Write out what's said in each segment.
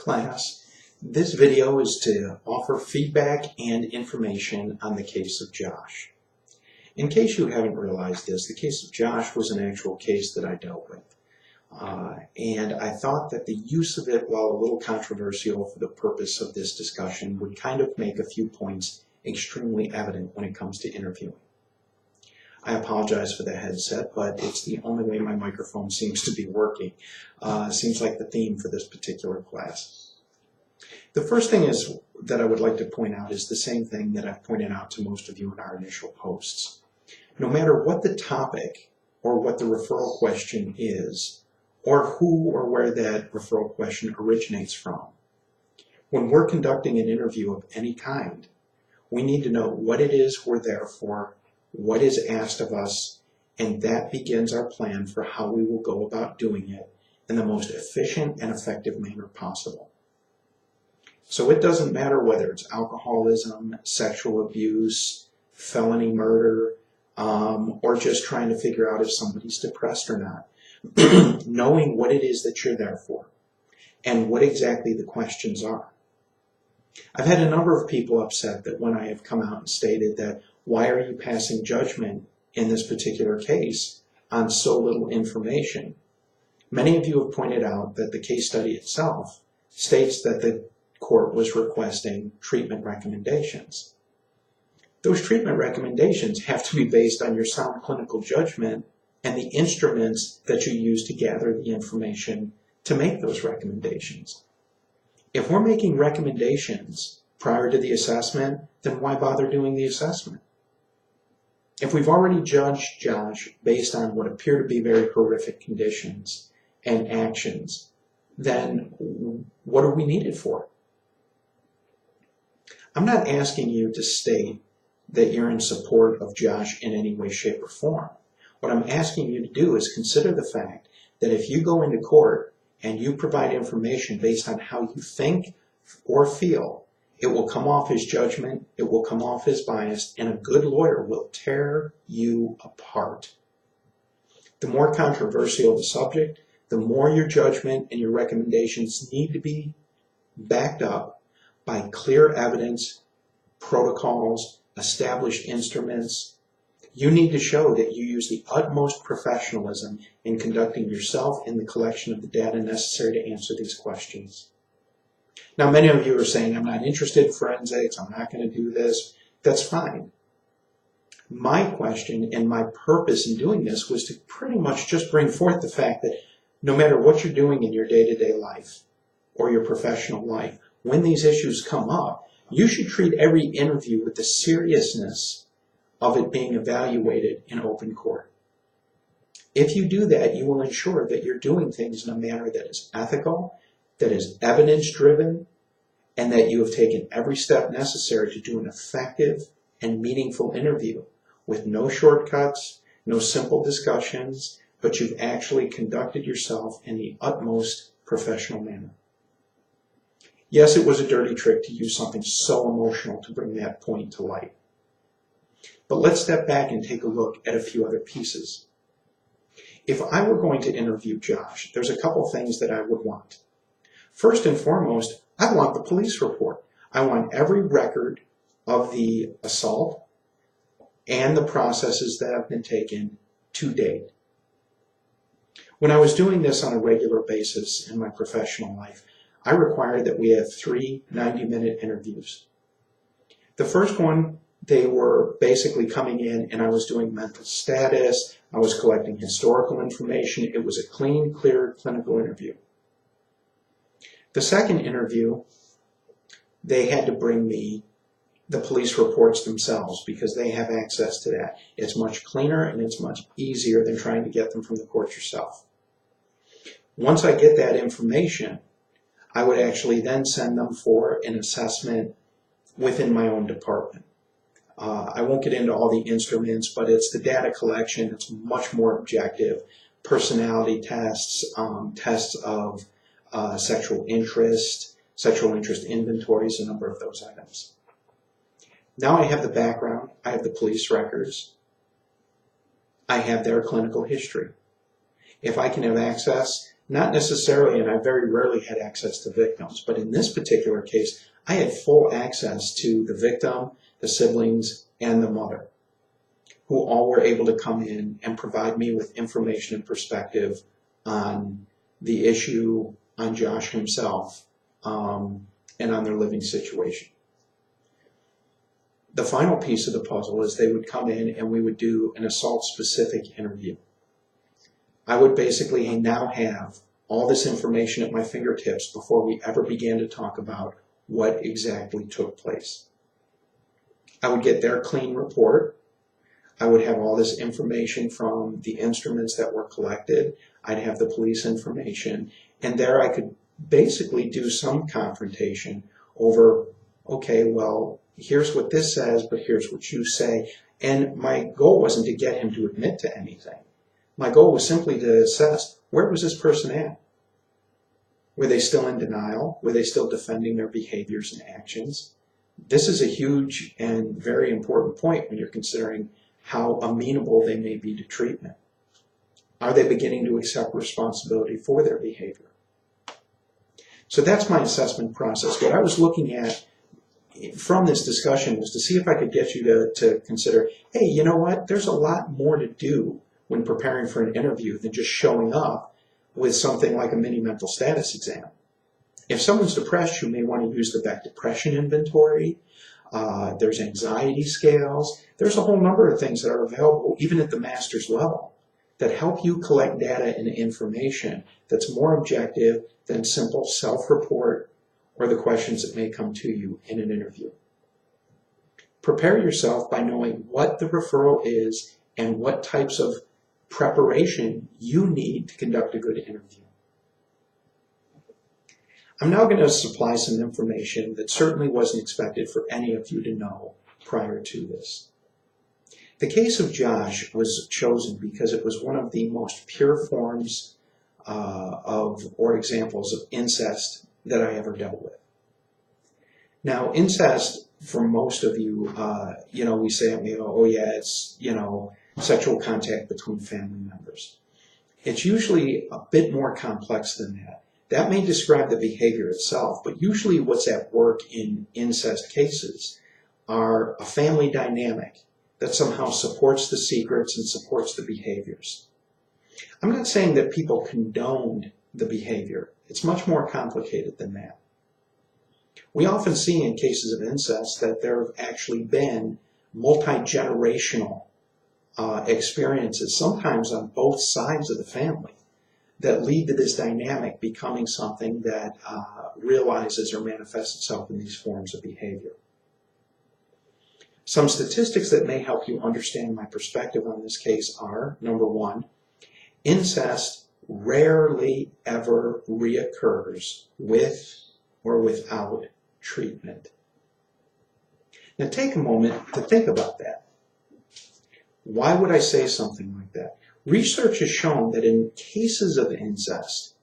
Class, this video is to offer feedback and information on the case of Josh. In case you haven't realized this, the case of Josh was an actual case that I dealt with. And I thought that the use of it, while a little controversial for the purpose of this discussion, would kind of make a few points extremely evident when it comes to interviewing. I apologize for the headset, but it's the only way my microphone seems to be working. Seems like the theme for this particular class. The first thing that I would like to point out is the same thing that I've pointed out to most of you in our initial posts. No matter what the topic or what the referral question is, or who or where that referral question originates from, when we're conducting an interview of any kind, we need to know what it is we're there for, what is asked of us, and that begins our plan for how we will go about doing it in the most efficient and effective manner possible. So it doesn't matter whether it's alcoholism, sexual abuse, felony murder, or just trying to figure out if somebody's depressed or not. Knowing what it is that you're there for and what exactly the questions are. I've had a number of people upset that when I have come out and stated that, why are you passing judgment in this particular case on so little information? Many of you have pointed out that the case study itself states that the court was requesting treatment recommendations. Those treatment recommendations have to be based on your sound clinical judgment and the instruments that you use to gather the information to make those recommendations. If we're making recommendations prior to the assessment, then why bother doing the assessment? If we've already judged Josh based on what appear to be very horrific conditions and actions, then what are we needed for? I'm not asking you to state that you're in support of Josh in any way, shape, or form. What I'm asking you to do is consider the fact that if you go into court and you provide information based on how you think or feel, it will come off as judgment, it will come off as biased, and a good lawyer will tear you apart. The more controversial the subject, the more your judgment and your recommendations need to be backed up by clear evidence, protocols, established instruments. You need to show that you use the utmost professionalism in conducting yourself in the collection of the data necessary to answer these questions. Now, many of you are saying, I'm not interested in forensics, I'm not going to do this. That's fine. My question and my purpose in doing this was to pretty much just bring forth the fact that no matter what you're doing in your day-to-day life or your professional life, when these issues come up, you should treat every interview with the seriousness of it being evaluated in open court. If you do that, you will ensure that you're doing things in a manner that is ethical, that is evidence-driven, and that you have taken every step necessary to do an effective and meaningful interview with no shortcuts, no simple discussions, but you've actually conducted yourself in the utmost professional manner. Yes, it was a dirty trick to use something so emotional to bring that point to light. But let's step back and take a look at a few other pieces. If I were going to interview Josh, there's a couple things that I would want. First and foremost, I want the police report. I want every record of the assault and the processes that have been taken to date. When I was doing this on a regular basis in my professional life, I required that we have 3 90-minute interviews. The first one, they were basically coming in and I was doing mental status, I was collecting historical information. It was a clean, clear clinical interview. The second interview, they had to bring me the police reports themselves because they have access to that. It's much cleaner and it's much easier than trying to get them from the court yourself. Once I get that information, I would actually then send them for an assessment within my own department. I won't get into all the instruments, but it's the data collection. It's much more objective. Personality tests, tests of sexual interest inventories, a number of those items. Now I have the background. I have the police records. I have their clinical history. If I can have access Not necessarily, and I very rarely had access to victims, but in this particular case, I had full access to the victim, the siblings, and the mother, who all were able to come in and provide me with information and perspective on the issue, on Josh himself, and on their living situation. The final piece of the puzzle is they would come in and we would do an assault-specific interview. I would basically now have all this information at my fingertips before we ever began to talk about what exactly took place. I would get their clean report. I would have all this information from the instruments that were collected. I'd have the police information, and there I could basically do some confrontation over, okay, well, here's what this says, but here's what you say. And my goal wasn't to get him to admit to anything. My goal was simply to assess, where was this person at? Were they still in denial? Were they still defending their behaviors and actions? This is a huge and very important point when you're considering how amenable they may be to treatment. Are they beginning to accept responsibility for their behavior? So that's my assessment process. What I was looking at from this discussion was to see if I could get you to consider, hey, you know what? There's a lot more to do when preparing for an interview than just showing up with something like a mini mental status exam. If someone's depressed, you may want to use the Beck Depression Inventory. There's anxiety scales. There's a whole number of things that are available, even at the master's level, that help you collect data and information that's more objective than simple self-report or the questions that may come to you in an interview. Prepare yourself by knowing what the referral is and what types of preparation you need to conduct a good interview. I'm now going to supply some information that certainly wasn't expected for any of you to know prior to this. The case of Josh was chosen because it was one of the most pure forms or examples of incest that I ever dealt with. Now, incest, for most of you, we say, oh yeah, it's, sexual contact between family members. It's usually a bit more complex than that. That may describe the behavior itself, but usually what's at work in incest cases are a family dynamic that somehow supports the secrets and supports the behaviors. I'm not saying that people condoned the behavior. It's much more complicated than that. We often see in cases of incest that there have actually been multi-generational experiences, sometimes on both sides of the family, that lead to this dynamic becoming something that realizes or manifests itself in these forms of behavior. Some statistics that may help you understand my perspective on this case are, number one, incest rarely ever reoccurs with or without treatment. Now take a moment to think about that. Why would I say something like that? Research has shown that in cases of incest,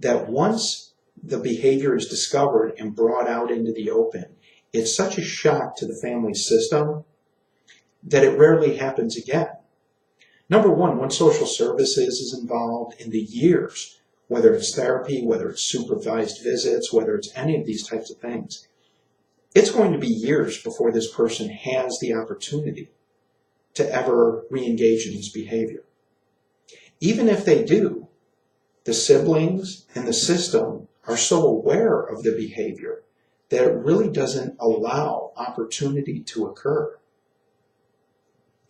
that once the behavior is discovered and brought out into the open, it's such a shock to the family system that it rarely happens again. Number one, when social services is involved in the years, whether it's therapy, whether it's supervised visits, whether it's any of these types of things, it's going to be years before this person has the opportunity to ever re-engage in this behavior. Even if they do, the siblings and the system are so aware of the behavior that it really doesn't allow opportunity to occur.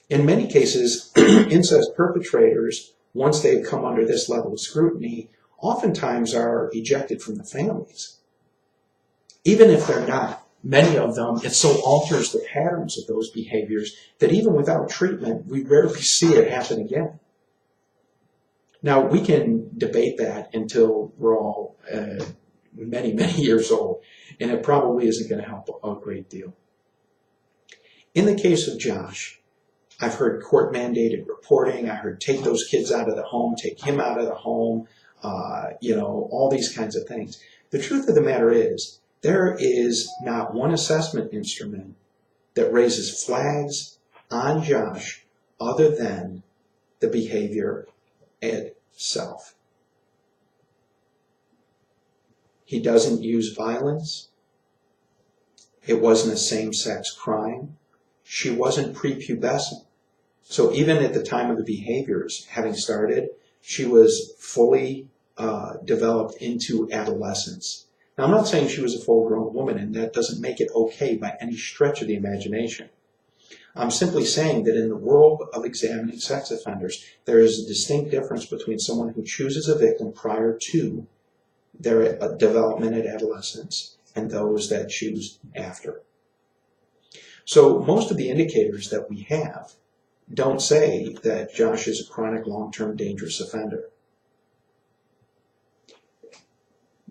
In many cases, incest perpetrators, once they've come under this level of scrutiny, oftentimes are ejected from the families. Even if they're not, many of them, it so alters the patterns of those behaviors that even without treatment, we rarely see it happen again. Now, we can debate that until we're all many, many years old, and it probably isn't going to help a great deal. In the case of Josh, I've heard court-mandated reporting. I heard take those kids out of the home, take him out of the home, all these kinds of things. The truth of the matter is, there is not one assessment instrument that raises flags on Josh other than the behavior itself. He doesn't use violence. It wasn't a same-sex crime. She wasn't prepubescent. So even at the time of the behaviors having started, she was fully developed into adolescence. Now, I'm not saying she was a full-grown woman, and that doesn't make it okay by any stretch of the imagination. I'm simply saying that in the world of examining sex offenders, there is a distinct difference between someone who chooses a victim prior to their development at adolescence and those that choose after. So most of the indicators that we have don't say that Josh is a chronic, long-term, dangerous offender.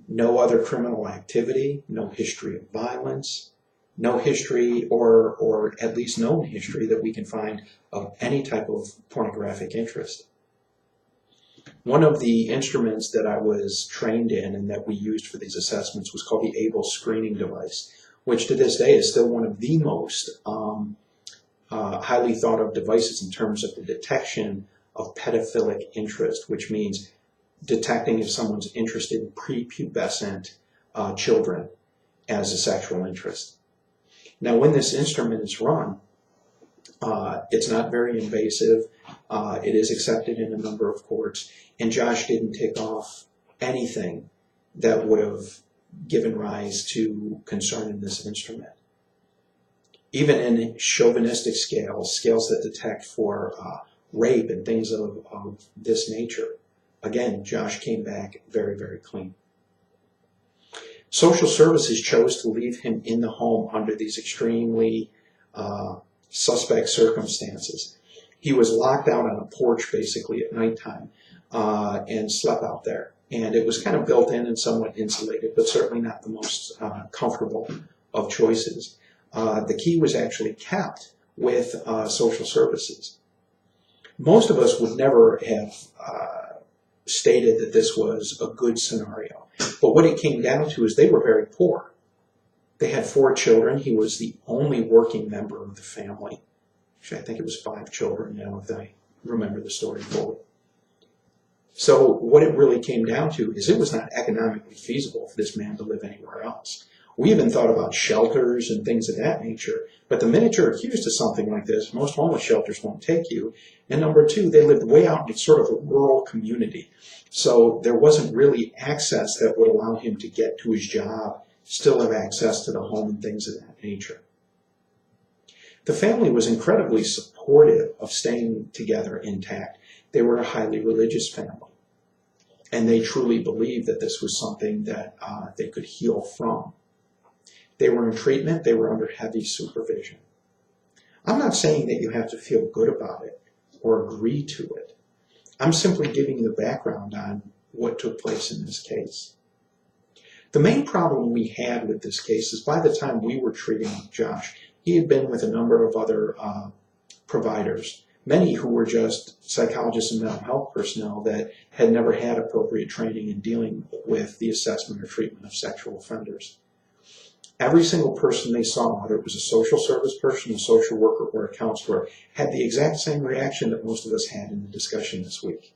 No other criminal activity, no history of violence, no history or at least known history that we can find of any type of pornographic interest. One of the instruments that I was trained in and that we used for these assessments was called the ABLE screening device, which to this day is still one of the most highly thought of devices in terms of the detection of pedophilic interest, which means detecting if someone's interested in prepubescent children as a sexual interest. Now, when this instrument is run, it's not very invasive. It is accepted in a number of courts, and Josh didn't tick off anything that would have given rise to concern in this instrument. Even in chauvinistic scales that detect for rape and things of this nature, again, Josh came back very, very clean. Social services chose to leave him in the home under these extremely suspect circumstances. He was locked out on a porch basically at nighttime and slept out there. And it was kind of built in and somewhat insulated, but certainly not the most comfortable of choices. The key was actually kept with social services. Most of us would never have stated that this was a good scenario. But what it came down to is they were very poor. They had 4 children. He was the only working member of the family. Actually, I think it was 5 children now, if I remember the story fully. So what it really came down to is it was not economically feasible for this man to live anywhere else. We even thought about shelters and things of that nature. But the minute you're accused of something like this, most homeless shelters won't take you. And number 2, they lived way out in sort of a rural community. So there wasn't really access that would allow him to get to his job, still have access to the home and things of that nature. The family was incredibly supportive of staying together intact. They were a highly religious family, and they truly believed that this was something that they could heal from. They were in treatment. They were under heavy supervision. I'm not saying that you have to feel good about it or agree to it. I'm simply giving you the background on what took place in this case. The main problem we had with this case is by the time we were treating Josh, he had been with a number of other providers, many who were just psychologists and mental health personnel that had never had appropriate training in dealing with the assessment or treatment of sexual offenders. Every single person they saw, whether it was a social service person, a social worker, or a counselor, had the exact same reaction that most of us had in the discussion this week.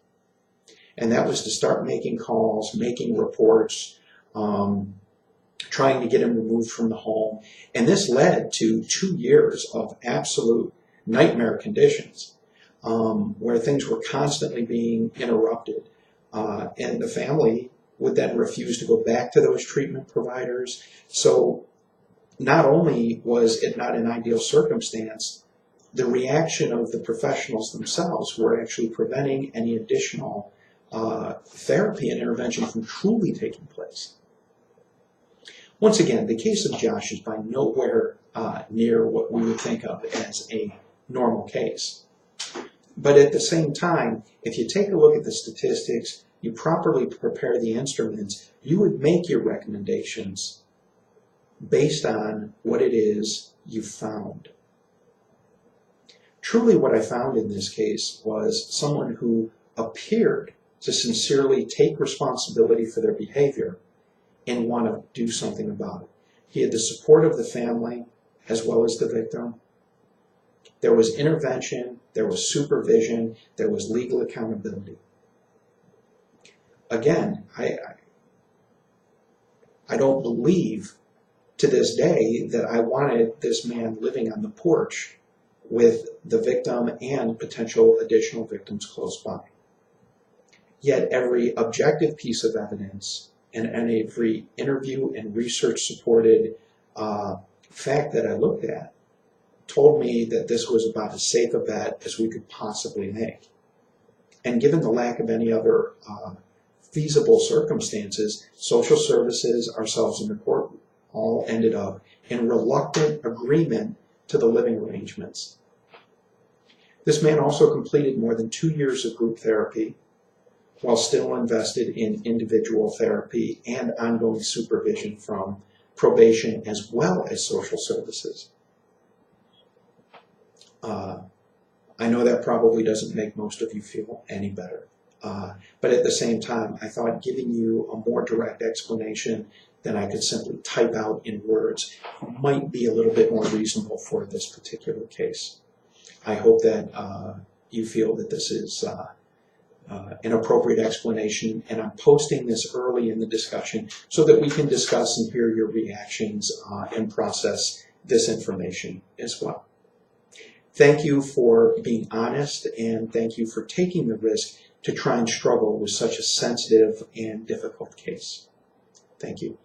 And that was to start making calls, making reports, trying to get him removed from the home. And this led to 2 years of absolute nightmare conditions where things were constantly being interrupted. And the family would then refuse to go back to those treatment providers. So not only was it not an ideal circumstance, the reaction of the professionals themselves were actually preventing any additional therapy and intervention from truly taking place. Once again, the case of Josh is by nowhere near what we would think of as a normal case. But at the same time, if you take a look at the statistics, you properly prepare the instruments, you would make your recommendations based on what it is you found. Truly what I found in this case was someone who appeared to sincerely take responsibility for their behavior and want to do something about it. He had the support of the family as well as the victim. There was intervention, there was supervision, there was legal accountability. Again, I don't believe to this day that I wanted this man living on the porch with the victim and potential additional victims close by. Yet every objective piece of evidence and every interview and research supported fact that I looked at told me that this was about as safe a bet as we could possibly make. And given the lack of any other feasible circumstances, social services, ourselves, and the court all ended up in reluctant agreement to the living arrangements. This man also completed more than 2 years of group therapy while still invested in individual therapy and ongoing supervision from probation as well as social services. I know that probably doesn't make most of you feel any better. But at the same time, I thought giving you a more direct explanation than I could simply type out in words might be a little bit more reasonable for this particular case. I hope that you feel that this is an appropriate explanation, and I'm posting this early in the discussion so that we can discuss and hear your reactions and process this information as well. Thank you for being honest, and thank you for taking the risk to try and struggle with such a sensitive and difficult case. Thank you.